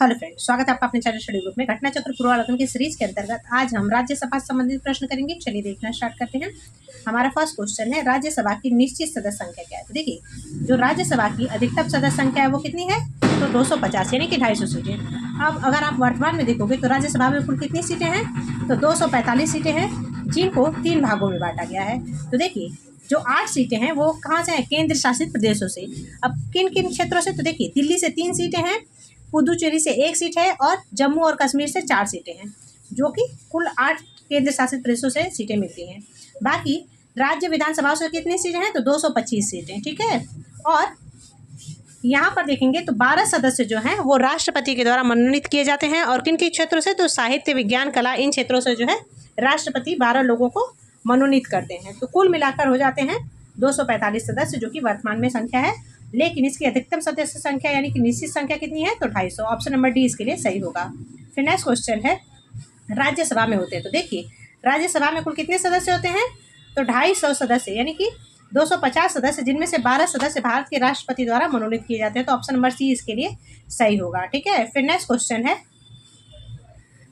Hello friend, स्वागत है आपका अपने चैनल स्टडी ग्रुप में। घटना चक्र पूर्वावलोकन की सीरीज के अंतर्गत आज हम राज्यसभा से संबंधित प्रश्न करेंगे। चलिए देखना स्टार्ट करते हैं। हमारा फर्स्ट क्वेश्चन है, राज्यसभा की निश्चित सदस्य संख्या क्या है। तो देखिए, जो राज्यसभा की अधिकतम सदस्य संख्या है वो कितनी है, तो 250 यानी कि 250 सीटें। अब अगर आप वर्तमान में देखोगे तो राज्यसभा में कुल कितनी सीटें हैं, तो 245 सीटें हैं, जिनको 3 भागों में बांटा गया है। तो देखिए, जो 8 सीटें हैं वो कहाँ से हैं, केंद्र शासित प्रदेशों से। अब किन किन क्षेत्रों से, तो देखिए, दिल्ली से 3 सीटें हैं, पुदुचेरी से 1 सीट है और जम्मू और कश्मीर से 4 सीटें हैं, जो कि कुल 8 केंद्र शासित प्रदेशों से सीटें मिलती हैं। बाकी राज्य विधानसभाओं से कितनी सीटें हैं, तो 225 सीटें, ठीक है। और यहाँ पर देखेंगे तो 12 सदस्य जो हैं वो राष्ट्रपति के द्वारा मनोनीत किए जाते हैं। और किन किन क्षेत्रों से, तो साहित्य, विज्ञान, कला, इन क्षेत्रों से जो है राष्ट्रपति 12 लोगों को मनोनीत करते हैं। तो कुल मिलाकर हो जाते हैं 245 सदस्य, जो कि वर्तमान में संख्या है। लेकिन इसकी अधिकतम सदस्य संख्या यानी कि निश्चित संख्या कितनी है, तो 250। ऑप्शन नंबर डी इसके लिए सही होगा। फिर नेक्स्ट क्वेश्चन है, राज्यसभा में होते हैं। तो देखिए, राज्यसभा में कुल कितने सदस्य होते हैं, तो 250 सदस्य यानी कि 250 सदस्य, जिनमें से 12 सदस्य भारत के राष्ट्रपति द्वारा मनोनीत किए जाते हैं। तो ऑप्शन नंबर सी इसके लिए सही होगा, ठीक है। फिर नेक्स्ट क्वेश्चन है,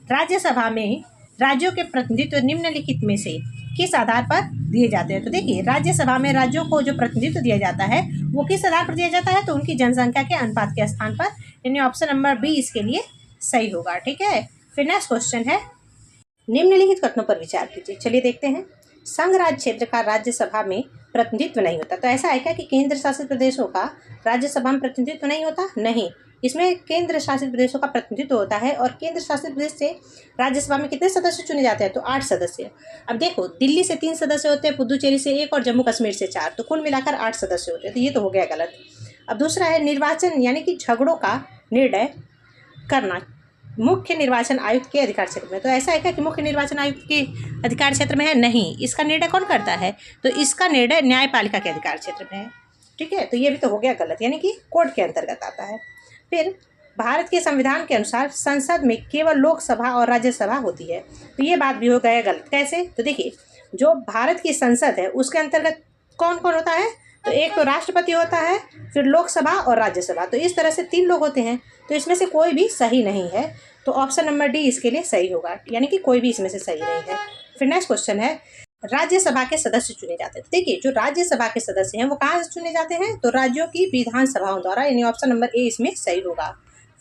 राज्यसभा में राज्यों के प्रतिनिधित्व निम्नलिखित में से किस आधार पर दिए जाते हैं। तो देखिए, राज्यसभा में राज्यों को जो प्रतिनिधित्व दिया जाता है वो किस आधार पर दिया जाता है, तो उनकी जनसंख्या के अनुपात के स्थान पर, यानी ऑप्शन नंबर बी इसके लिए सही होगा, ठीक है। फिर नेक्स्ट क्वेश्चन है, निम्नलिखित कथनों पर विचार कीजिए। चलिए देखते हैं। संघ राज्य क्षेत्र का राज्यसभा में प्रतिनिधित्व नहीं होता। तो ऐसा है क्या कि केंद्र शासित प्रदेशों का राज्यसभा में प्रतिनिधित्व नहीं होता? नहीं, इसमें केंद्र शासित प्रदेशों का प्रतिनिधित्व होता है। और केंद्र शासित प्रदेश से राज्यसभा में कितने सदस्य चुने जाते हैं, तो 8 सदस्य। अब देखो, दिल्ली से 3 सदस्य होते हैं, पुदुचेरी से 1 और जम्मू कश्मीर से 4, तो कुल मिलाकर 8 सदस्य होते हैं। तो ये तो हो गया गलत। अब दूसरा है, निर्वाचन यानी कि झगड़ों का निर्णय करना मुख्य निर्वाचन आयुक्त के अधिकार क्षेत्र में। तो ऐसा है क्या कि मुख्य निर्वाचन आयुक्त के अधिकार क्षेत्र में है? नहीं, इसका निर्णय कौन करता है, तो इसका निर्णय न्यायपालिका के अधिकार क्षेत्र में है, ठीक है। तो ये भी तो हो गया गलत, यानी कि कोर्ट के अंतर्गत आता है। फिर भारत के संविधान के अनुसार संसद में केवल लोकसभा और राज्यसभा होती है। तो ये बात भी हो गया गलत। कैसे, तो देखिए, जो भारत की संसद है उसके अंतर्गत कौन कौन होता है, तो एक तो राष्ट्रपति होता है, फिर लोकसभा और राज्यसभा। तो इस तरह से 3 लोग होते हैं। तो इसमें से कोई भी सही नहीं है। तो ऑप्शन नंबर डी इसके लिए सही होगा, यानी कि कोई भी इसमें से सही नहीं है। फिर नेक्स्ट क्वेश्चन है, राज्यसभा के सदस्य चुने जाते हैं। तो देखिए, जो राज्यसभा के सदस्य हैं वो कहाँ से चुने जाते हैं, तो राज्यों की विधानसभाओं द्वारा, यानी ऑप्शन नंबर ए इसमें सही होगा।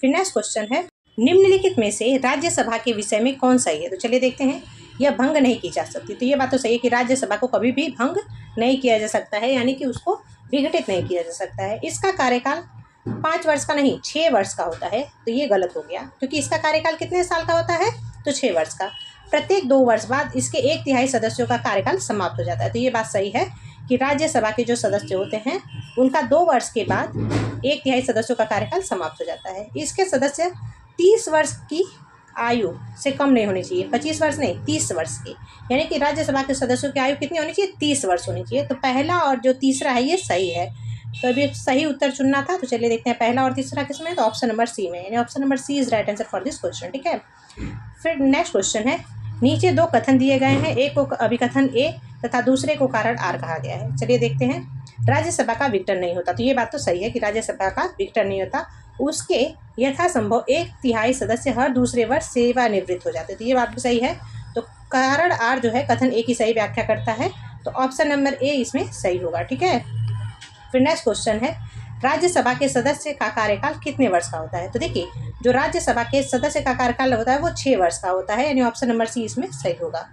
फिर नेक्स्ट क्वेश्चन है, निम्नलिखित में से राज्यसभा के विषय में कौन सही है। तो चलिए देखते हैं। यह भंग नहीं की जा सकती। तो ये बात तो सही है कि राज्यसभा को कभी भी भंग नहीं किया जा सकता है, यानी कि उसको विघटित नहीं किया जा सकता है। इसका कार्यकाल 5 वर्ष का नहीं 6 वर्ष का होता है। तो ये गलत हो गया, क्योंकि इसका कार्यकाल कितने साल का होता है, तो 6 वर्ष का। प्रत्येक 2 वर्ष बाद इसके 1/3 सदस्यों का कार्यकाल समाप्त हो जाता है। तो ये बात सही है कि राज्यसभा के जो सदस्य होते हैं उनका 2 वर्ष के बाद 1/3 सदस्यों का कार्यकाल समाप्त हो जाता है। इसके सदस्य 30 वर्ष की आयु से कम नहीं होनी चाहिए, 25 वर्ष नहीं 30 वर्ष की, यानी कि राज्यसभा के सदस्यों की आयु कितनी होनी चाहिए, 30 वर्ष होनी चाहिए। तो पहला और जो तीसरा है ये सही है। तो अभी सही उत्तर चुनना था। तो चलिए देखते हैं पहला और तीसरा किसमें है, तो ऑप्शन नंबर सी में, यानी option number C is right answer for this question, ठीक है। फिर नेक्स्ट क्वेश्चन है, नीचे 2 कथन दिए गए हैं, एक को अभिकथन ए तथा दूसरे को कारण आर कहा गया है। चलिए देखते हैं। राज्यसभा का विघटन नहीं होता। तो ये बात तो सही है कि राज्यसभा का विघटन नहीं होता। उसके यथासंभव 1/3 सदस्य हर दूसरे वर्ष सेवानिवृत्त हो जाते। तो ये बात भी सही है। तो कारण आर जो है कथन ए की सही व्याख्या करता है। तो ऑप्शन नंबर ए इसमें सही होगा, ठीक है। फिर नेक्स्ट क्वेश्चन है, राज्यसभा के सदस्य का कार्यकाल कितने वर्ष का होता है। तो देखिए, जो राज्यसभा के सदस्य का कार्यकाल होता है वो 6 वर्ष का होता है, यानी ऑप्शन नंबर सी इसमें सही होगा।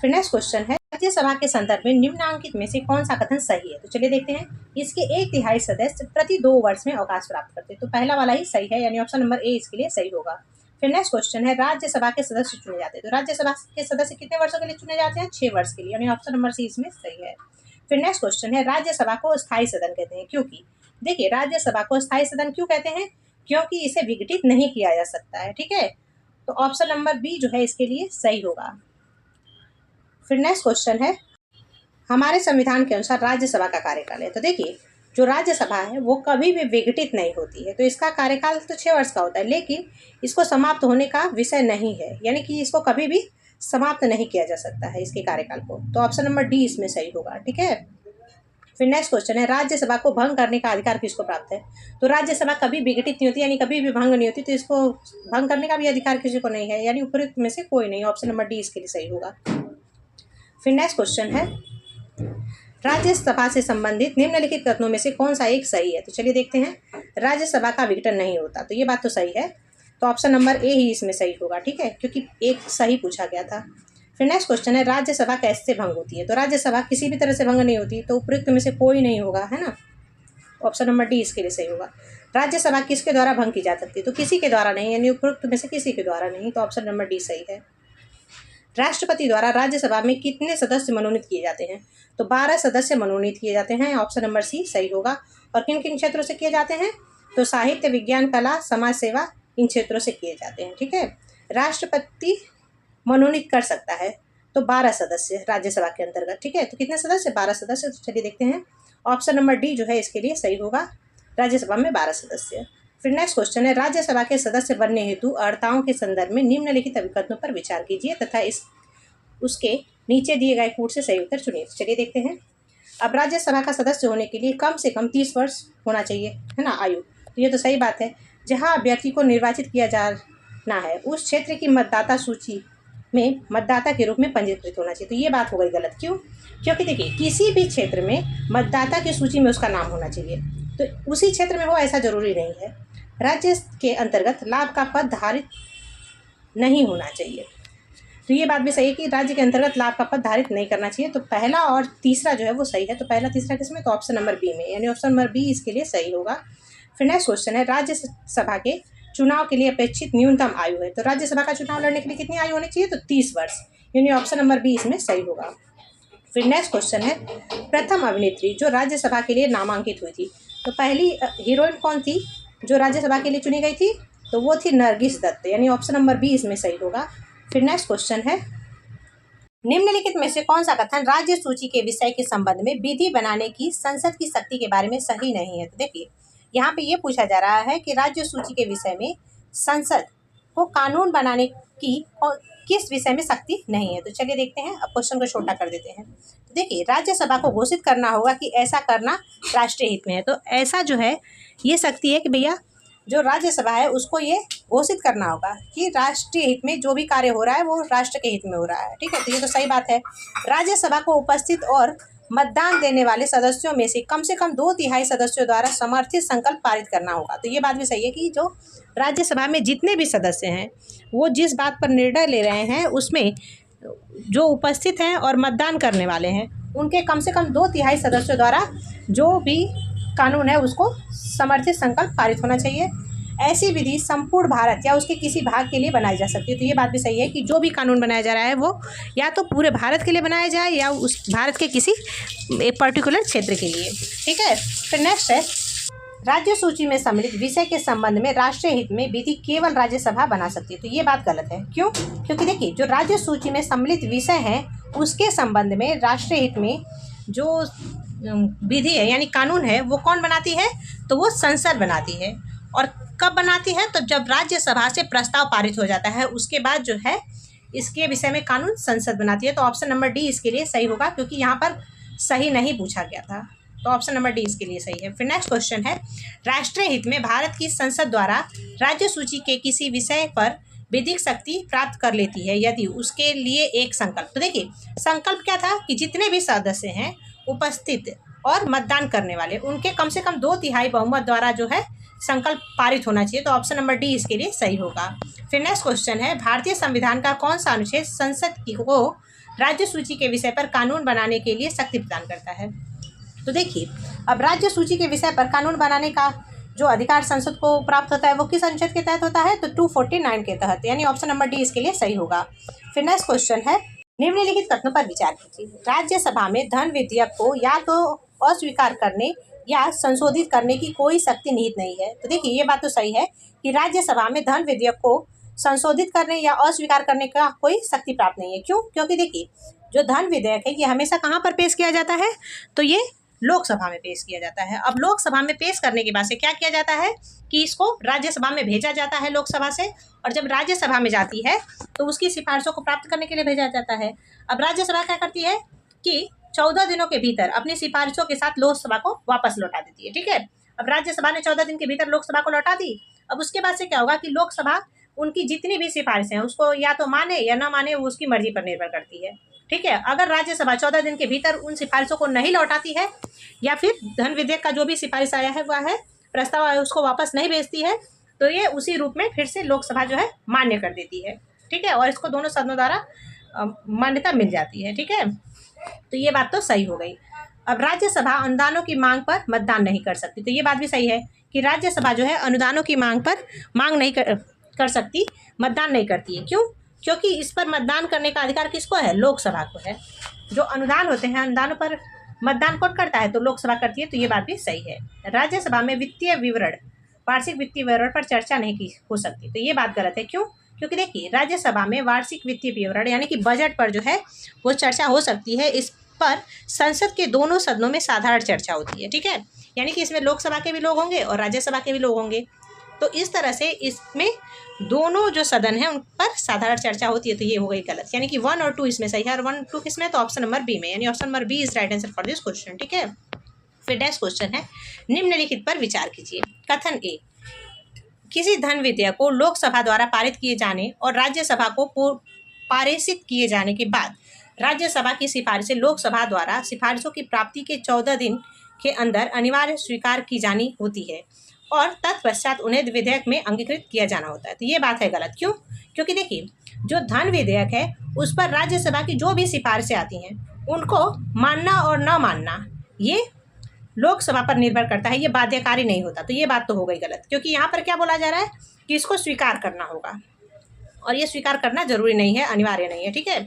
फिर नेक्स्ट क्वेश्चन है, राज्यसभा के संदर्भ में निम्नांकित में से कौन सा कथन सही है। तो चलिए देखते हैं। इसके 1/3 सदस्य प्रति 2 वर्ष में अवकाश प्राप्त करते हैं। तो पहला वाला ही सही है, यानी ऑप्शन नंबर ए इसके लिए सही होगा। फिर नेक्स्ट क्वेश्चन है, राज्यसभा के सदस्य चुने जाते हैं। तो राज्यसभा के सदस्य कितने वर्षों के लिए चुने जाते हैं, 6 वर्ष के लिए, यानी ऑप्शन नंबर सी इसमें सही है। फिर नेक्स्ट क्वेश्चन है, राज्यसभा को स्थायी सदन कहते हैं क्योंकि, देखिए, राज्यसभा को स्थायी सदन क्यों कहते हैं, क्योंकि इसे विघटित नहीं किया जा सकता है, ठीक है। तो ऑप्शन नंबर बी जो है इसके लिए सही होगा। फिर नेक्स्ट क्वेश्चन है, हमारे संविधान के अनुसार राज्यसभा का कार्यकाल है। तो देखिए, जो राज्यसभा है वो कभी भी विघटित नहीं होती है। तो इसका कार्यकाल तो 6 वर्ष का होता है, लेकिन इसको समाप्त होने का विषय नहीं है, यानी कि इसको कभी भी समाप्त नहीं किया जा सकता है इसके कार्यकाल को। तो ऑप्शन नंबर डी इसमें सही होगा, ठीक है। फिर नेक्स्ट क्वेश्चन है, राज्यसभा को भंग करने का अधिकार किसको प्राप्त है? तो राज्यसभा कभी विघटित नहीं होती, यानी कभी भी भंग नहीं होती, तो इसको भंग करने का भी अधिकार किसी को नहीं है, यानी उपयुक्त में से कोई नहीं। ऑप्शन नंबर डी इसके लिए सही होगा। फिर नेक्स्ट क्वेश्चन है, राज्यसभा से संबंधित निम्नलिखित कथनों में से कौन सा एक सही है? तो चलिए देखते हैं। राज्यसभा का विघटन नहीं होता, तो ये बात तो सही है, तो ऑप्शन नंबर ए ही इसमें सही होगा, ठीक है, क्योंकि एक सही पूछा गया था। फिर नेक्स्ट क्वेश्चन है, राज्यसभा कैसे भंग होती है? तो राज्यसभा किसी भी तरह से भंग नहीं होती, तो उपयुक्त में से कोई नहीं होगा, है ना। ऑप्शन नंबर डी इसके लिए सही होगा। राज्यसभा किसके द्वारा भंग की जा सकती है? तो किसी के द्वारा नहीं, यानी उपयुक्त में से किसी के द्वारा नहीं, तो ऑप्शन नंबर डी सही है। राष्ट्रपति द्वारा राज्यसभा में कितने सदस्य मनोनीत किए जाते हैं? तो 12 सदस्य मनोनीत किए जाते हैं, ऑप्शन नंबर सी सही होगा। और किन किन क्षेत्रों से किए जाते हैं? तो साहित्य, विज्ञान, कला, समाज सेवा, इन क्षेत्रों से किए जाते हैं, ठीक है। राष्ट्रपति मनोनीत कर सकता है तो 12 सदस्य राज्यसभा के अंतर्गत, ठीक है। तो कितने सदस्य? 12 सदस्य। तो चलिए देखते हैं, ऑप्शन नंबर डी जो है इसके लिए सही होगा, राज्यसभा में 12 सदस्य। फिर नेक्स्ट क्वेश्चन है, राज्यसभा के सदस्य बनने हेतु अर्हताओं के संदर्भ में निम्नलिखित अभिकथनों पर विचार कीजिए तथा उसके नीचे दिए गए कूट से सही उत्तर चुनिए। चलिए देखते हैं। अब राज्यसभा का सदस्य होने के लिए कम से कम 30 वर्ष होना चाहिए, है ना, आयु। तो ये तो सही बात है। जहाँ अभ्यर्थी को निर्वाचित किया जाना है उस क्षेत्र की मतदाता सूची में मतदाता के रूप में पंजीकृत होना चाहिए। तो ये बात हो गई गलत, क्यों? क्योंकि देखिए, किसी भी क्षेत्र में मतदाता की सूची में उसका नाम होना चाहिए, तो उसी क्षेत्र में हो ऐसा जरूरी नहीं है। राज्य के अंतर्गत लाभ का पद धारित नहीं होना चाहिए, तो ये बात भी सही है कि राज्य के अंतर्गत लाभ का पद धारित नहीं करना चाहिए। तो पहला और तीसरा जो है वो सही है। तो पहला तीसरा किसमें? तो ऑप्शन नंबर बी में, यानी ऑप्शन नंबर बी इसके लिए सही होगा। फिर नेक्स्ट क्वेश्चन है, राज्यसभा के चुनाव के लिए अपेक्षित न्यूनतम आयु है। तो राज्यसभा का चुनाव लड़ने के लिए कितनी आयु होनी चाहिए? तो 30 वर्ष, यानी ऑप्शन नंबर बी इसमें सही होगा। फिर नेक्स्ट क्वेश्चन है, प्रथम अभिनेत्री जो राज्यसभा के लिए नामांकित हुई थी, तो पहली हीरोइन कौन थी जो राज्यसभा के लिए चुनी गई थी? तो वो थी नरगिस दत्त, यानी ऑप्शन नंबर बी इसमें सही होगा। फिर नेक्स्ट क्वेश्चन है, निम्नलिखित में से कौन सा कथन राज्य सूची के विषय के संबंध में विधि बनाने की संसद की शक्ति के बारे में सही नहीं है? तो देखिए, यहाँ पे ये पूछा जा रहा है कि राज्य सूची के विषय में संसद को कानून बनाने की किस विषय में शक्ति नहीं है। तो चलिए देखते हैं, अब क्वेश्चन को छोटा कर देते हैं। तो देखिए, राज्यसभा को घोषित करना होगा कि ऐसा करना राष्ट्रीय हित में है। तो ऐसा जो है ये शक्ति है कि भैया जो राज्यसभा है उसको ये घोषित करना होगा कि राष्ट्रीय हित में जो भी कार्य हो रहा है वो राष्ट्र के हित में हो रहा है, ठीक है। तो ये तो सही बात है। राज्यसभा को उपस्थित और मतदान देने वाले सदस्यों में से कम 2/3 सदस्यों द्वारा समर्थित संकल्प पारित करना होगा। तो ये बात भी सही है कि जो राज्यसभा में जितने भी सदस्य हैं वो जिस बात पर निर्णय ले रहे हैं उसमें जो उपस्थित हैं और मतदान करने वाले हैं उनके कम से कम 2/3 सदस्यों द्वारा जो भी कानून है उसको समर्थित संकल्प पारित होना चाहिए। ऐसी विधि संपूर्ण भारत या उसके किसी भाग के लिए बनाई जा सकती है। तो ये बात भी सही है कि जो भी कानून बनाया जा रहा है वो या तो पूरे भारत के लिए बनाया जाए या उस भारत के किसी एक पर्टिकुलर क्षेत्र के लिए, ठीक है। फिर नेक्स्ट है, राज्य सूची में सम्मिलित विषय के संबंध में राष्ट्रीय हित में विधि केवल राज्यसभा बना सकती है। तो ये बात गलत है, क्यों? क्योंकि देखिए, जो राज्य सूची में सम्मिलित विषय हैं उसके संबंध में राष्ट्रीय हित में जो विधि है यानी कानून है वो कौन बनाती है? तो वो संसद बनाती है। और कब बनाती है? तो जब राज्यसभा से प्रस्ताव पारित हो जाता है उसके बाद जो है इसके विषय में कानून संसद बनाती है। तो ऑप्शन नंबर डी इसके लिए सही होगा, क्योंकि यहाँ पर सही नहीं पूछा गया था, तो ऑप्शन नंबर डी इसके लिए सही है। फिर नेक्स्ट क्वेश्चन है, राष्ट्रीय हित में भारत की संसद द्वारा राज्य सूची के किसी विषय पर विधिक शक्ति प्राप्त कर लेती है यदि उसके लिए एक संकल्प। तो देखिए, संकल्प क्या था कि जितने भी सदस्य हैं उपस्थित और मतदान करने वाले उनके कम से कम 2/3 बहुमत द्वारा जो है संकल्प पारित होना चाहिए। तो ऑप्शन नंबर डी इसके लिए सही होगा। फिर नेक्स्ट क्वेश्चन है, भारतीय संविधान का कौन सा अनुच्छेद संसद को राज्य सूची के विषय पर कानून बनाने के लिए शक्ति प्रदान करता है? तो देखिए, अब राज्य सूची के विषय पर कानून बनाने का जो अधिकार संसद को प्राप्त होता है वो किस अनुच्छेद के तहत होता है? तो 249 के तहत, यानी ऑप्शन नंबर डी इसके लिए सही होगा। फिर नेक्स्ट क्वेश्चन है, निम्नलिखित कथनों पर विचार कीजिए। राज्यसभा में धन विधेयक को या तो अस्वीकार करने या संशोधित करने की कोई शक्ति निहित नहीं है। तो देखिए, ये बात तो सही है कि राज्यसभा में धन विधेयक को संशोधित करने या अस्वीकार करने का कोई शक्ति प्राप्त नहीं है। क्यों? क्योंकि देखिए, जो धन विधेयक है ये हमेशा कहाँ पर पेश किया जाता है? तो ये लोकसभा में पेश किया जाता है। अब लोकसभा में पेश करने के बाद से क्या किया जाता है कि इसको राज्यसभा में भेजा जाता है लोकसभा से, और जब राज्यसभा में जाती है तो उसकी सिफारिशों को प्राप्त करने के लिए भेजा जाता है। अब राज्यसभा क्या करती है कि 14 दिनों के भीतर अपनी सिफारिशों के साथ लोकसभा को वापस लौटा देती है। ठीक है, अब राज्यसभा ने 14 दिन के भीतर लोकसभा को लौटा दी। अब उसके बाद से क्या होगा कि लोकसभा उनकी जितनी भी सिफारिशें हैं उसको या तो माने या ना माने, वो उसकी मर्जी पर निर्भर करती है। ठीक है, अगर राज्यसभा 14 दिन के भीतर उन सिफारिशों को नहीं लौटाती है या फिर धन विधेयक का जो भी सिफारिश आया है वह है प्रस्ताव है उसको वापस नहीं भेजती है, तो ये उसी रूप में फिर से लोकसभा जो है मान्य कर देती है। ठीक है, और इसको दोनों सदनों द्वारा मान्यता मिल जाती है। ठीक है, तो ये बात तो सही हो गई। अब राज्यसभा अनुदानों की मांग पर मतदान नहीं कर सकती, तो ये बात भी सही है कि राज्यसभा जो है अनुदानों की मांग पर मांग नहीं कर सकती, मतदान नहीं करती है। क्यों? क्योंकि इस पर मतदान करने का अधिकार किसको है? लोकसभा को है। जो अनुदान होते हैं अनुदानों पर मतदान कौन करता है? तो लोकसभा करती है, तो ये बात भी सही है। राज्यसभा में वित्तीय विवरण, वार्षिक वित्तीय विवरण पर चर्चा नहीं की हो सकती, तो ये बात गलत है। क्यों? क्योंकि देखिए राज्यसभा में वार्षिक वित्तीय विवरण यानी कि बजट पर जो है वो चर्चा हो सकती है। इस पर संसद के दोनों सदनों में साधारण चर्चा होती है। ठीक है, यानी कि इसमें लोकसभा के भी लोग होंगे और राज्यसभा के भी लोग होंगे, तो इस तरह से इसमें दोनों जो सदन है उन पर साधारण चर्चा होती है, तो ये हो गई गलत। यानी कि 1 और 2 इसमें सही है और 1 2 किसमें? तो ऑप्शन नंबर बी में, यानी option number B is right answer for this question. ठीक है, फिर नेक्स्ट क्वेश्चन है, निम्नलिखित पर विचार कीजिए। कथन ए, किसी धन विधेयक को लोकसभा द्वारा पारित किए जाने और राज्यसभा को पारित किए जाने के बाद राज्यसभा की सिफारिशें लोकसभा द्वारा सिफारिशों की प्राप्ति के 14 दिन के अंदर अनिवार्य स्वीकार की जानी होती है और तत्पश्चात उन्हें विधेयक में अंगीकृत किया जाना होता है, तो ये बात है गलत। क्यों? क्योंकि देखिए जो धन विधेयक है उस पर राज्यसभा की जो भी सिफारिशें आती हैं उनको मानना और न मानना ये लोकसभा पर निर्भर करता है, ये बाध्यकारी नहीं होता, तो ये बात तो हो गई गलत। क्योंकि यहाँ पर क्या बोला जा रहा है कि इसको स्वीकार करना होगा और ये स्वीकार करना जरूरी नहीं है, अनिवार्य नहीं है। ठीक है,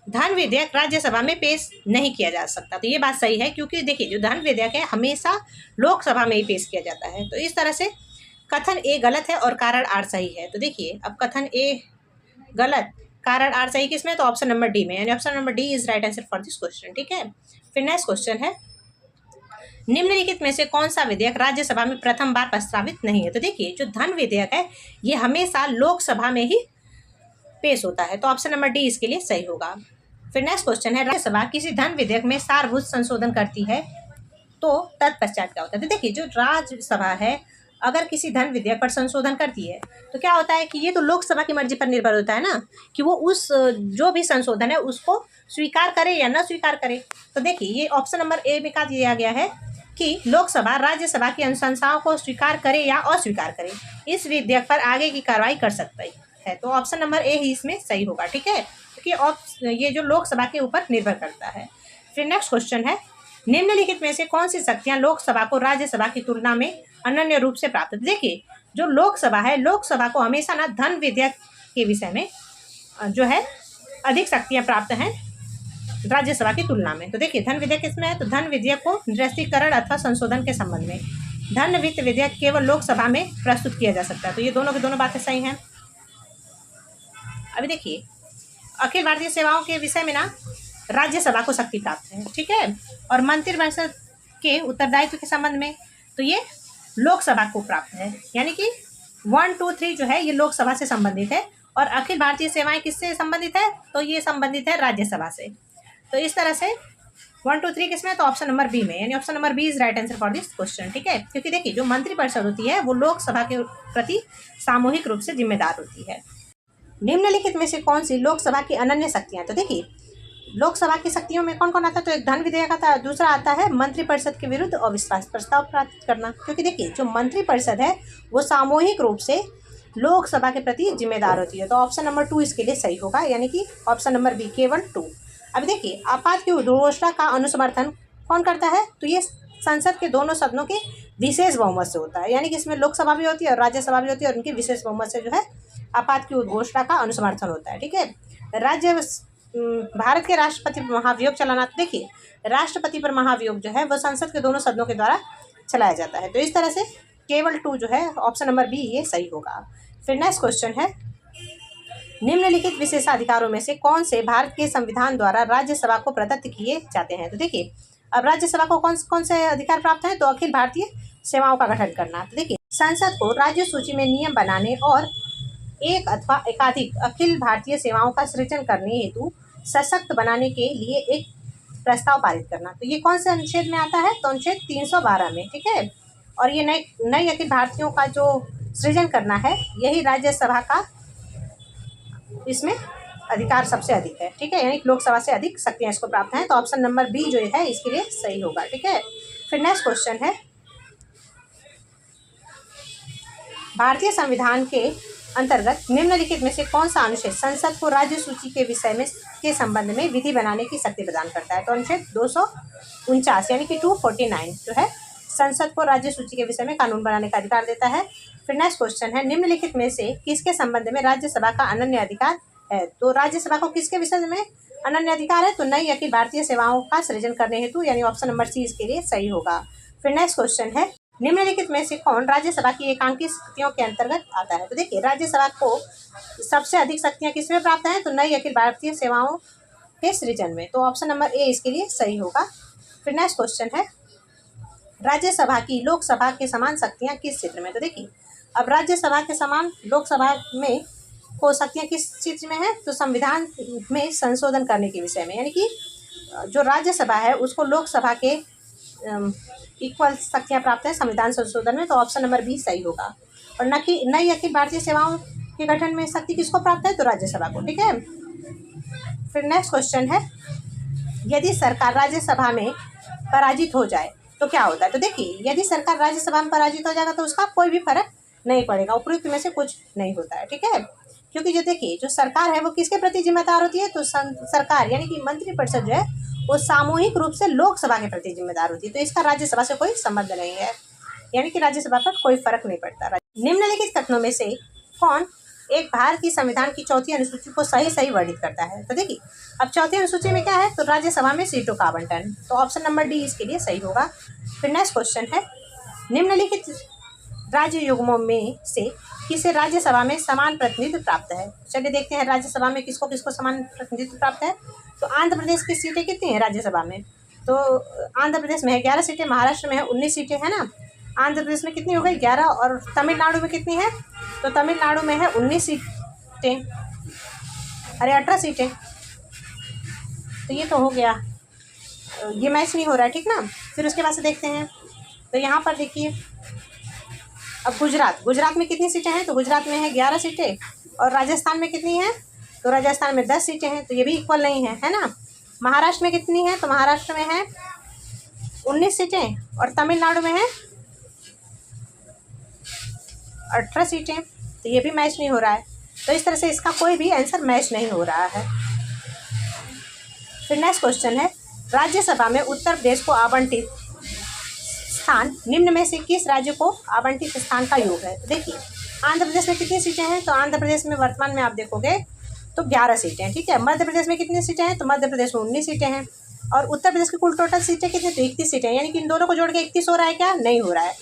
धन विधेयक राज्यसभा में पेश नहीं किया जा सकता, तो ये बात सही है। क्योंकि देखिए जो धन विधेयक है हमेशा लोकसभा में ही पेश किया जाता है, तो इस तरह से कथन ए गलत है और कारण आर सही है। तो देखिए अब कथन ए गलत, कारण आर सही किसमें? तो ऑप्शन नंबर डी में, यानी option number D is right answer for this question. ठीक है, फिर नेक्स्ट क्वेश्चन है, निम्नलिखित में से कौन सा विधेयक राज्यसभा में प्रथम बार प्रस्तावित नहीं है? तो देखिए जो धन विधेयक है ये हमेशा लोकसभा में ही पेश होता है, तो ऑप्शन नंबर डी इसके लिए सही होगा। फिर नेक्स्ट क्वेश्चन है, राज्यसभा किसी धन विधेयक में सारभूत संशोधन करती है तो तत्पश्चात क्या होता है? तो देखिए जो राज्यसभा है अगर किसी धन विधेयक पर संशोधन करती है तो क्या होता है कि ये तो लोकसभा की मर्जी पर निर्भर होता है ना कि वो उस जो भी संशोधन है उसको स्वीकार करे या न स्वीकार करे। तो देखिए ये ऑप्शन नंबर ए में क्या दिया गया है कि लोकसभा राज्यसभा की अनुशंसाओं को स्वीकार करे या अस्वीकार करे, इस विधेयक पर आगे की कार्रवाई कर सकती है, तो ऑप्शन नंबर ए ही इसमें सही होगा। ठीक है, क्योंकि ये जो लोकसभा के ऊपर निर्भर करता है। फिर नेक्स्ट क्वेश्चन है, निम्नलिखित में से कौन सी शक्तियां लोकसभा को राज्यसभा की तुलना में अनन्य रूप से प्राप्त है? देखिए जो लोकसभा है लोकसभा को हमेशा ना धन विधेयक के विषय में जो है अधिक शक्तियां प्राप्त हैं राज्यसभा की तुलना में। तो देखिए धन विधेयक किसमें है? तो धन विधेयक को निरस्तीकरण अथवा संशोधन के संबंध में, धन वित्त विधेयक केवल लोकसभा में प्रस्तुत किया जा सकता है, तो ये दोनों की दोनों बातें सही हैं। अभी देखिए अखिल भारतीय सेवाओं के विषय में ना राज्यसभा को शक्ति प्राप्त है। ठीक है, और मंत्रिपरिषद के उत्तरदायित्व के संबंध में तो ये लोकसभा को प्राप्त है, यानी कि 1 2 3 जो है ये लोकसभा से संबंधित है और अखिल भारतीय सेवाएं किससे संबंधित है? तो ये संबंधित है राज्यसभा से। तो इस तरह से 1 2 3 किसमें? तो ऑप्शन नंबर बी में, यानी option number B is right answer for this question. ठीक है, क्योंकि देखिए जो मंत्रिपरिषद होती है वो लोकसभा के प्रति सामूहिक रूप से जिम्मेदार होती है। निम्नलिखित में से कौन सी लोकसभा की अनन्य शक्तियां? तो देखिए लोकसभा की शक्तियों में कौन कौन आता है? तो एक धन विधेयक आता है, दूसरा आता है मंत्रिपरिषद के विरुद्ध अविश्वास प्रस्ताव प्राप्त करना, क्योंकि देखिए जो मंत्रिपरिषद है वो सामूहिक रूप से लोकसभा के प्रति जिम्मेदार होती है, तो ऑप्शन नंबर 2 इसके लिए सही होगा, यानी कि ऑप्शन नंबर बी केवल 2। अब देखिए आपात की उद्घोषणा का अनुसमर्थन कौन करता है? तो ये संसद के दोनों सदनों के विशेष बहुमत से होता है, यानी कि इसमें लोकसभा भी होती है और राज्यसभा भी होती है और उनके विशेष बहुमत से जो है आपात की उद्घोषणा का अनुसमर्थन होता है। ठीक है, भारत के राष्ट्रपति पर महाभियोग चलाना, तो देखिए राष्ट्रपति पर महाभियोग जो है वह संसद के दोनों सदनों के द्वारा चलाया जाता है, तो इस तरह से केवल 2 जो है ऑप्शन नंबर बी ये सही होगा। फिर नेक्स्ट क्वेश्चन है, निम्नलिखित विशेषाधिकारों में से कौन से भारत के संविधान द्वारा राज्यसभा को प्रदत्त किए जाते हैं? तो देखिए अब राज्यसभा को कौन कौन से अधिकार प्राप्त हैं? तो अखिल भारतीय सेवाओं का गठन करना। तो देखिए संसद को राज्य सूची में नियम बनाने और एक अथवा एकाधिक अखिल भारतीय सेवाओं का सृजन करने हेतु सशक्त बनाने के लिए एक प्रस्ताव पारित करना। तो ये कौन से अनुच्छेद में आता है? तो अनुच्छेद 312 में, ठीक है। और ये नई अखिल भारतीयों का जो सृजन करना है, यही राज्यसभा का इसमें अधिकार सबसे अधिक है, ठीक है, यानी लोकसभा से अधिक शक्तियाँ इसको प्राप्त हैं। तो ऑप्शन नंबर बी जो है इसके लिए सही होगा, ठीक है। फिर नेक्स्ट क्वेश्चन है, भारतीय संविधान के अंतर्गत निम्नलिखित में से कौन सा अनुच्छेद संसद को राज्य सूची के विषय में के संबंध में विधि बनाने की शक्ति प्रदान करता है? तो अनुच्छेद 249 यानी कि 249 जो है संसद को राज्य सूची के विषय में कानून बनाने का अधिकार देता है। फिर नेक्स्ट क्वेश्चन है, निम्नलिखित में से किसके संबंध में राज्यसभा का अनन्य अधिकार है? तो राज्यसभा को किसके विषय में अनन्य अधिकार है? तो नई अखिल भारतीय सेवाओं का सृजन करने हेतु, यानी ऑप्शन नंबर सी इसके लिए सही होगा। फिर नेक्स्ट क्वेश्चन है, निम्नलिखित में से कौन राज्यसभा की एकांकी शक्तियों के अंतर्गत आता है? तो देखिए, राज्यसभा को सबसे अधिक शक्तियां किसमें प्राप्त हैं? तो नई अखिल भारतीय सेवाओं के सृजन में। तो ऑप्शन नंबर ए इसके लिए सही होगा। फिर नेक्स्ट क्वेश्चन है, राज्यसभा की लोकसभा के समान शक्तियां किस क्षेत्र में? तो देखिए, अब राज्यसभा के समान लोकसभा में को शक्तियां किस चीज में है? तो संविधान में संशोधन करने के विषय में, यानी कि जो राज्यसभा है उसको लोकसभा के इक्वल शक्तियाँ प्राप्त है संविधान संशोधन में। तो ऑप्शन नंबर बी सही होगा। और न कि नई अखिल भारतीय सेवाओं के गठन में शक्ति किसको प्राप्त है? तो राज्यसभा को, ठीक है। फिर नेक्स्ट क्वेश्चन है, यदि सरकार राज्यसभा में पराजित हो जाए तो क्या होता है? तो देखिए, यदि सरकार राज्यसभा में पराजित हो जाएगा तो उसका कोई भी फर्क नहीं पड़ेगा, उपयुक्त में से कुछ नहीं होता है, ठीक है। क्योंकि जो देखिए, जो सरकार है वो किसके प्रति जिम्मेदार होती है? तो सरकार यानी कि मंत्रिपरिषद जो है वो सामूहिक रूप से लोकसभा के प्रति जिम्मेदार होती है। तो इसका राज्यसभा से कोई संबंध नहीं है, यानी कि राज्यसभा पर कोई फर्क नहीं पड़ता। निम्नलिखित कथनों में से कौन एक भारत की संविधान की चौथी अनुसूची को सही वर्णित करता है? तो देखिए, अब चौथी अनुसूची में क्या है? तो राज्यसभा में सीटों का आवंटन। तो ऑप्शन नंबर डी इसके लिए सही होगा। फिर नेक्स्ट क्वेश्चन है, निम्नलिखित राज्य युग्मों में से किसे राज्यसभा में समान प्रतिनिधित्व प्राप्त है? चलिए देखते हैं राज्यसभा में किसको किसको समान प्रतिनिधित्व प्राप्त है। तो आंध्र प्रदेश की सीटें कितनी हैं राज्यसभा में? तो आंध्र प्रदेश में है 11 सीटें, महाराष्ट्र में है 19 सीटें, है ना। आंध्र प्रदेश में कितनी हो गई? 11। और तमिलनाडु में कितनी है? तो तमिलनाडु में है 19 सीटें, अरे 18 सीटें। तो ये तो हो गया, ये मैच नहीं हो रहा है, ठीक ना। फिर उसके बाद से देखते हैं, तो यहाँ पर देखिए, अब गुजरात में कितनी सीटें हैं? तो गुजरात में है 11 सीटें। और राजस्थान में कितनी है? तो राजस्थान में 10 सीटें हैं, तो ये भी इक्वल नहीं है ना। महाराष्ट्र में कितनी है? तो महाराष्ट्र में है 19 सीटें और तमिलनाडु में है 18 सीटें। तो ये भी मैच नहीं हो रहा है। तो इस तरह से इसका कोई भी आंसर मैच नहीं हो रहा है। फिर नेक्स्ट क्वेश्चन है, राज्यसभा में उत्तर प्रदेश को आवंटित स्थान निम्न में से किस राज्य को आवंटित स्थान का योग है? तो देखिए, आंध्र प्रदेश में कितनी सीटें हैं? तो आंध्र प्रदेश में वर्तमान में आप देखोगे तो 11 सीटें हैं, ठीक है। मध्य प्रदेश में कितनी सीटें हैं? तो मध्य प्रदेश में 19 सीटें हैं। और उत्तर प्रदेश की कुल टोटल सीटें कितनी? तो 31 सीटें, यानी कि इन दोनों को जोड़ के 31 हो रहा है क्या? नहीं हो रहा है।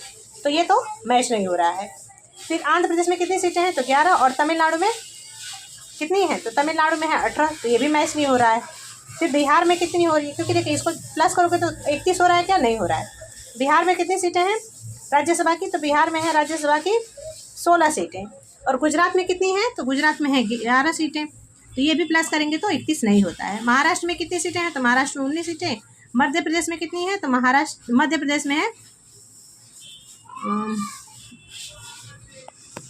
तो ये तो मैच नहीं हो रहा है। फिर आंध्र प्रदेश में कितनी सीटें हैं? तो 11। और तमिलनाडु में कितनी है? तो तमिलनाडु में है 18। तो ये भी मैच नहीं हो रहा है। फिर बिहार में कितनी हो रही है? क्योंकि देखिए, इसको प्लस करोगे तो 31 हो रहा है क्या? नहीं हो रहा है। बिहार में कितनी सीटें हैं राज्यसभा की? तो बिहार में है राज्यसभा की 16 सीटें। और गुजरात में कितनी है? तो गुजरात में है 11 सीटें। तो ये भी प्लस करेंगे तो 31 नहीं होता है। महाराष्ट्र में कितनी सीटें हैं? तो महाराष्ट्र में 19 सीटें। मध्य प्रदेश में कितनी है? तो मध्य प्रदेश में है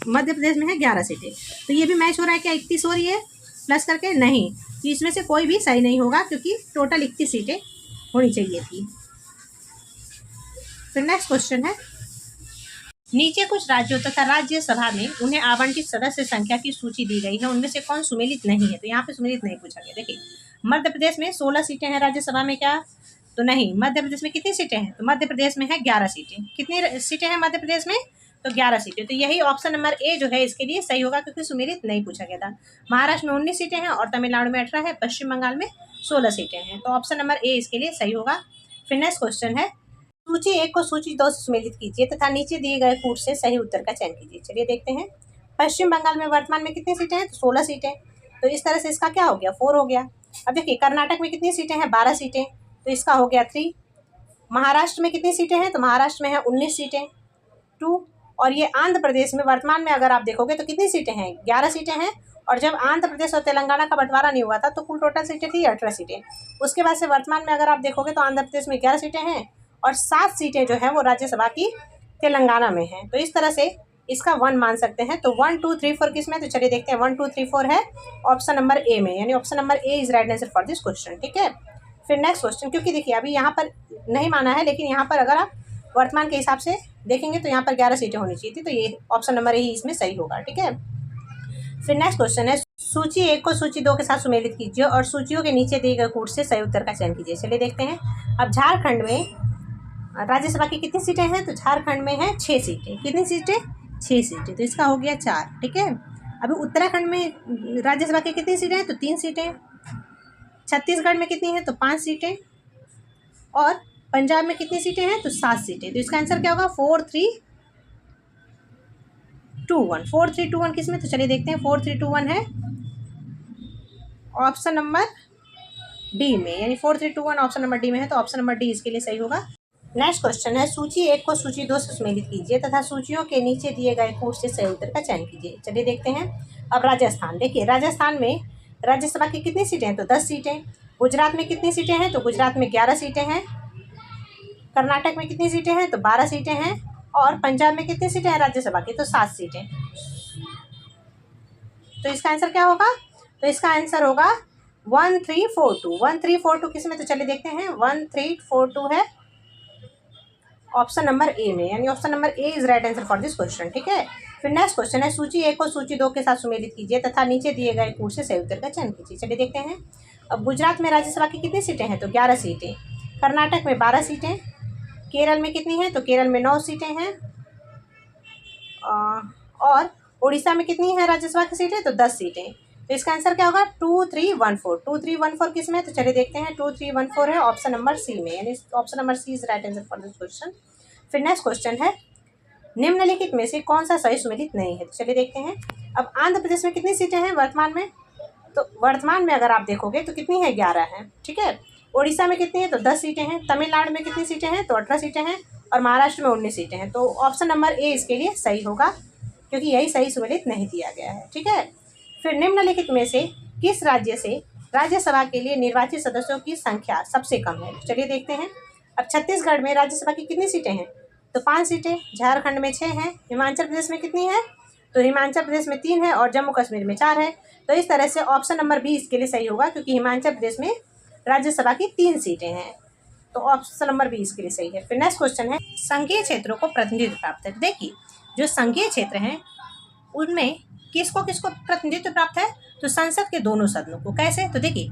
मध्य प्रदेश में है 11 सीटें। तो ये भी मैच हो रहा है क्या? 31 हो रही है प्लस करके? नहीं। तो इसमें से कोई भी सही नहीं होगा, क्योंकि टोटल 31 सीटें होनी चाहिए थी। फिर नेक्स्ट क्वेश्चन है, नीचे कुछ राज्यों तथा राज्यसभा में उन्हें आवंटित सदस्य संख्या की सूची दी गई है, उनमें से कौन सुमेलित नहीं है? तो यहाँ पे सुमेलित नहीं पूछा गया। देखिए, मध्य प्रदेश में 16 सीटें हैं राज्यसभा में क्या? तो नहीं। मध्य प्रदेश में कितनी सीटें हैं? तो मध्य प्रदेश में है 11 सीटें। कितनी सीटें हैं मध्य प्रदेश में? तो 11 सीटें। तो यही ऑप्शन नंबर ए जो है इसके लिए सही होगा, क्योंकि सुमेलित नहीं पूछा गया था। महाराष्ट्र में 19 सीटें हैं और तमिलनाडु में 18 है, पश्चिम बंगाल में 16 सीटें हैं। तो ऑप्शन नंबर ए इसके लिए सही होगा। फिर नेक्स्ट क्वेश्चन है, सूची 1 को सूची 2 से सुमेलित कीजिए तथा नीचे दिए गए कूट से सही उत्तर का चयन कीजिए। चलिए देखते हैं, पश्चिम बंगाल में वर्तमान में कितनी सीटें हैं? तो 16 सीटें। तो इस तरह से इसका क्या हो गया? 4 हो गया। अब देखिए, कर्नाटक में कितनी सीटें हैं? 12 सीटें। तो इसका हो गया 3। महाराष्ट्र में कितनी सीटें हैं? तो महाराष्ट्र में है 19 सीटें, 2। और ये आंध्र प्रदेश में वर्तमान में अगर आप देखोगे तो कितनी सीटें हैं? 11 सीटें हैं। और जब आंध्र प्रदेश और तेलंगाना का बंटवारा नहीं हुआ था तो कुल टोटल सीटें थी 18 सीटें। उसके बाद से वर्तमान में अगर आप देखोगे तो आंध्र प्रदेश में 11 सीटें हैं और 7 सीटें जो है वो राज्यसभा की तेलंगाना में हैं। तो इस तरह से इसका 1 मान सकते हैं। तो 1 2 3 4 किस में, तो चलिए देखते हैं। 1 2 3 4 है ऑप्शन नंबर ए में, यानी option number A is right answer for this question. ठीक है, फिर नेक्स्ट क्वेश्चन, क्योंकि देखिए अभी यहाँ पर नहीं माना है, लेकिन यहाँ पर अगर आप वर्तमान के हिसाब से देखेंगे तो यहाँ पर 11 सीटें होनी चाहिए थी, तो ये ऑप्शन नंबर ए ही इसमें सही होगा। ठीक है, फिर नेक्स्ट क्वेश्चन है, सूची 1 को सूची 2 के साथ सुमेलित कीजिए और सूचियों के नीचे दिए गए कूट से सही उत्तर का चयन कीजिए। चलिए देखते हैं। अब झारखंड में राज्यसभा की कितनी सीटें हैं, तो झारखंड में है 6 सीटें। कितनी सीटें, 6 सीटें, तो इसका हो गया 4। ठीक है, अभी उत्तराखंड में राज्यसभा की कितनी सीटें हैं, तो 3 सीटें। छत्तीसगढ़ में कितनी है, तो 5 सीटें। और पंजाब में कितनी सीटें हैं, तो 7 सीटें। तो इसका आंसर क्या होगा, 4 3 2 1। 4 3 2 1 किस में, तो चलिए देखते हैं। 4 3 2 1 है ऑप्शन नंबर डी में, यानी 4 3 2 1 ऑप्शन नंबर डी में है, तो ऑप्शन नंबर डी इसके लिए सही होगा। नेक्स्ट क्वेश्चन है, सूची 1 को सूची 2 से सुमेलित कीजिए तथा सूचियों के नीचे दिए गए कूट से सही उत्तर का चयन कीजिए। चलिए देखते हैं। अब राजस्थान, देखिए राजस्थान में राज्यसभा की कितनी सीटें हैं, तो 10 सीटें। गुजरात में कितनी सीटें हैं, तो गुजरात में 11 सीटें हैं। कर्नाटक में कितनी सीटें हैं, तो 12 सीटें हैं। और पंजाब में कितनी सीटें हैं राज्यसभा की, तो 7 सीटें। तो इसका आंसर क्या होगा, तो इसका आंसर होगा 1 3 4 2। 1 3 4 2 किस में, तो चलिए देखते हैं। 1 3 4 2 है ऑप्शन नंबर ए में, यानी option number A is right answer for this question. ठीक है, फिर नेक्स्ट क्वेश्चन है, सूची 1 को सूची 2 के साथ सुमेलित कीजिए तथा नीचे दिए गए कूट से सही उत्तर का चयन कीजिए। चलिए देखते हैं। अब गुजरात में राज्यसभा की कितनी सीटें हैं, तो 11 सीटें। कर्नाटक में 12 सीटें। केरल में कितनी है, तो केरल में 9 सीटें हैं। और उड़ीसा में कितनी है राज्यसभा की सीटें, तो 10 सीटें। तो इसका आंसर क्या होगा, 2 3 1 4। 2 3 1 4 किस में, तो चलिए देखते हैं। 2 3 1 4 है ऑप्शन नंबर सी में, यानी option number C is right answer for this question. फिर नेक्स्ट क्वेश्चन है, निम्नलिखित में से कौन सा सही सुमेलित नहीं है, तो चलिए देखते हैं। अब आंध्र प्रदेश में कितनी सीटें हैं वर्तमान में, तो वर्तमान में अगर आप देखोगे तो कितनी है, 11 हैं। ठीक है, उड़ीसा में कितनी है, तो 10 सीटें हैं। तमिलनाडु में कितनी सीटें हैं, तो 18 सीटें हैं। और महाराष्ट्र में 19 सीटें हैं। तो ऑप्शन नंबर ए इसके लिए सही होगा, क्योंकि यही सही सुमेलित नहीं दिया गया है। ठीक है, फिर निम्नलिखित में से किस राज्य से राज्यसभा के लिए निर्वाचित सदस्यों की संख्या सबसे कम है, चलिए देखते हैं। अब छत्तीसगढ़ में राज्यसभा की कितनी सीटें हैं, तो 5 सीटें। झारखंड में 6 हैं। हिमाचल प्रदेश में कितनी है, तो हिमाचल प्रदेश में 3 है और जम्मू कश्मीर में 4 है। तो इस तरह से ऑप्शन नंबर बी इसके लिए सही होगा, क्योंकि हिमाचल प्रदेश में राज्यसभा की 3 सीटें हैं। तो ऑप्शन नंबर बी इसके लिए सही है। फिर नेक्स्ट क्वेश्चन है, संघीय क्षेत्रों को प्रतिनिधित्व प्राप्त है। देखिए जो संघीय क्षेत्र हैं उनमें किसको किसको प्रतिनिधित्व प्राप्त है, तो संसद के दोनों सदनों को। कैसे, तो देखिए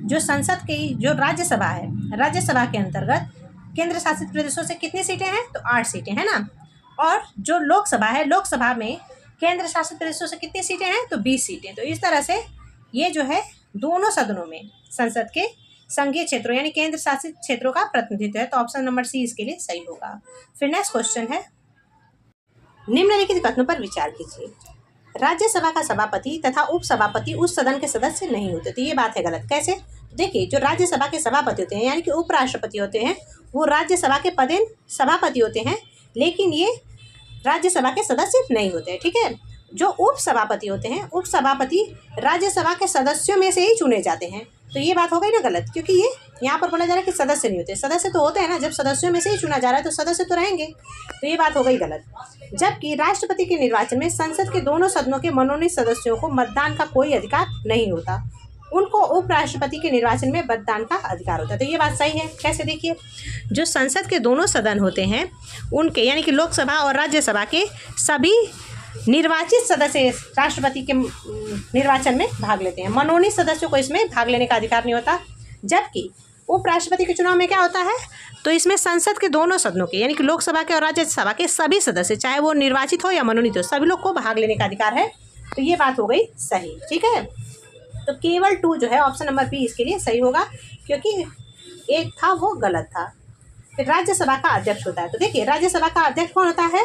जो संसद की जो राज्यसभा है, राज्यसभा के अंतर्गत केंद्र शासित प्रदेशों से कितनी सीटें हैं, तो 8 सीटें हैं ना। और जो लोकसभा है, लोकसभा में केंद्र शासित प्रदेशों से कितनी सीटें हैं, तो 20 सीटें। तो इस तरह से ये जो है दोनों सदनों में संसद के संघीय क्षेत्रों यानी केंद्र शासित क्षेत्रों का प्रतिनिधित्व है। तो ऑप्शन नंबर सी इसके लिए सही होगा। फिर नेक्स्ट क्वेश्चन है, निम्नलिखित कथनों पर विचार कीजिए। राज्यसभा का सभापति तथा उपसभापति उस सदन के सदस्य नहीं होते, तो ये बात है गलत। कैसे, देखिए जो राज्यसभा के सभापति होते हैं यानी कि उपराष्ट्रपति होते हैं, वो राज्यसभा के पदेन सभापति होते हैं, लेकिन ये राज्यसभा के सदस्य नहीं होते हैं। ठीक है, जो उपसभापति होते हैं, उपसभापति राज्यसभा के सदस्यों में से ही चुने जाते हैं। तो ये बात हो गई ना गलत, क्योंकि ये यहाँ पर बोला जा रहा है कि सदस्य नहीं होते। सदस्य तो होते हैं ना, जब सदस्यों में से ही चुना जा रहा है तो सदस्य तो रहेंगे। तो ये बात हो गई गलत। जबकि राष्ट्रपति के निर्वाचन में संसद के दोनों सदनों के मनोनीत सदस्यों को मतदान का कोई अधिकार नहीं होता, उनको उपराष्ट्रपति के निर्वाचन में मतदान का अधिकार होता है। तो ये बात सही है। कैसे, देखिए जो संसद के दोनों सदन होते हैं उनके यानी कि लोकसभा और राज्यसभा के सभी निर्वाचित सदस्य राष्ट्रपति के निर्वाचन में भाग लेते हैं। मनोनीत सदस्यों को इसमें भाग लेने का अधिकार नहीं होता। जबकि उपराष्ट्रपति के चुनाव में क्या होता है, तो इसमें संसद के दोनों सदनों के यानी कि लोकसभा के और राज्यसभा के सभी सदस्य, चाहे वो निर्वाचित हो या मनोनीत हो, सभी लोग को भाग लेने का अधिकार है। तो ये बात हो गई सही। ठीक है, तो केवल 2 जो है ऑप्शन नंबर बी इसके लिए सही होगा, क्योंकि एक था वो गलत था। फिर राज्यसभा का अध्यक्ष होता है, तो देखिए राज्यसभा का अध्यक्ष कौन होता है,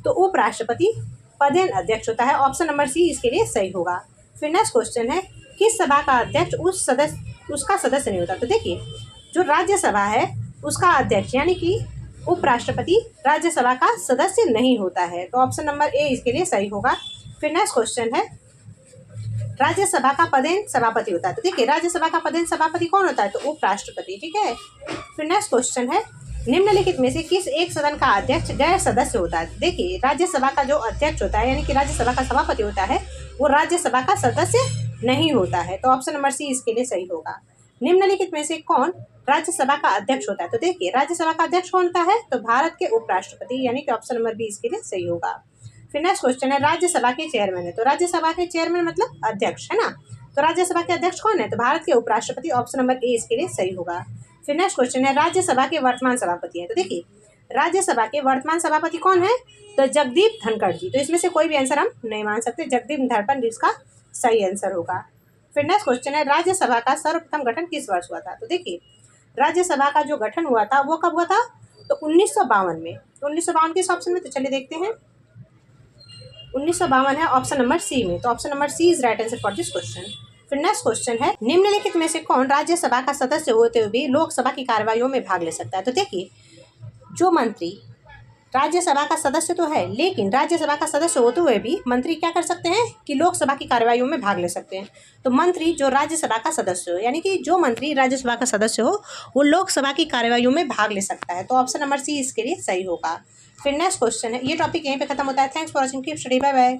तो उपराष्ट्रपति पदेन अध्यक्ष होता है। ऑप्शन नंबर सी इसके लिए सही होगा। फिर नेक्स्ट क्वेश्चन है, किस सभा का अध्यक्ष उसका सदस्य नहीं होता, तो देखिए जो राज्यसभा है उसका अध्यक्ष यानी कि उपराष्ट्रपति राज्यसभा का सदस्य नहीं होता है। तो ऑप्शन नंबर ए इसके लिए सही होगा। फिर नेक्स्ट क्वेश्चन है, राज्यसभा का पदेन सभापति होता है। तो देखिए राज्यसभा का पदेन सभापति कौन होता है? तो उपराष्ट्रपति। ठीक है। फिर नेक्स्ट क्वेश्चन है, निम्नलिखित में से किस एक सदन का अध्यक्ष गैर सदस्य होता है? देखिए राज्यसभा का जो अध्यक्ष होता है यानी कि राज्यसभा का सभापति होता है वो राज्यसभा का सदस्य नहीं होता है। तो ऑप्शन नंबर सी इसके लिए सही होगा। निम्नलिखित में से कौन राज्यसभा का अध्यक्ष होता है? तो देखिए राज्यसभा का अध्यक्ष कौन होता है? तो भारत के उपराष्ट्रपति, यानी कि ऑप्शन नंबर बी इसके लिए सही होगा। फिर नेक्स्ट क्वेश्चन है, राज्यसभा के चेयरमैन है। तो राज्यसभा के चेयरमैन मतलब अध्यक्ष, है ना। तो राज्यसभा के अध्यक्ष कौन है? तो भारत के उपराष्ट्रपति, ऑप्शन नंबर ए इसके लिए सही होगा। फिर नेक्स्ट क्वेश्चन है, राज्यसभा के वर्तमान सभापति है। तो देखिए राज्यसभा के वर्तमान सभापति कौन है? तो जगदीप धनखड़ जी। तो इसमें से कोई भी आंसर हम नहीं मान सकते, जगदीप धनखड़ इसका सही आंसर होगा। फिर नेक्स्ट क्वेश्चन है, राज्यसभा का सर्वप्रथम गठन किस वर्ष हुआ था? तो देखिए राज्यसभा का जो गठन हुआ था वो कब हुआ था? तो 1952 में। तो 1952 किस ऑप्शन में? तो चलिए देखते हैं। 1952 है ऑप्शन नंबर सी में। तो option number C is right answer for this question. फिर नेक्स्ट क्वेश्चन है, निम्नलिखित में से कौन राज्यसभा का सदस्य होते हुए भी लोकसभा की कार्यवाहियों में भाग ले सकता है? तो देखिए जो मंत्री राज्यसभा का सदस्य तो है, लेकिन राज्यसभा का सदस्य होते हुए भी मंत्री क्या कर सकते हैं कि लोकसभा की कार्यवाहियों में भाग ले सकते हैं। तो मंत्री जो राज्यसभा का सदस्य हो, यानी कि जो मंत्री राज्यसभा का सदस्य हो वो लोकसभा की कार्यवाहियों में भाग ले सकता है। तो ऑप्शन नंबर सी इसके लिए सही होगा। फिर नेक्स्ट क्वेश्चन है, ये टॉपिक यहीं पे खत्म होता है। Thanks for watching, keep study, bye bye.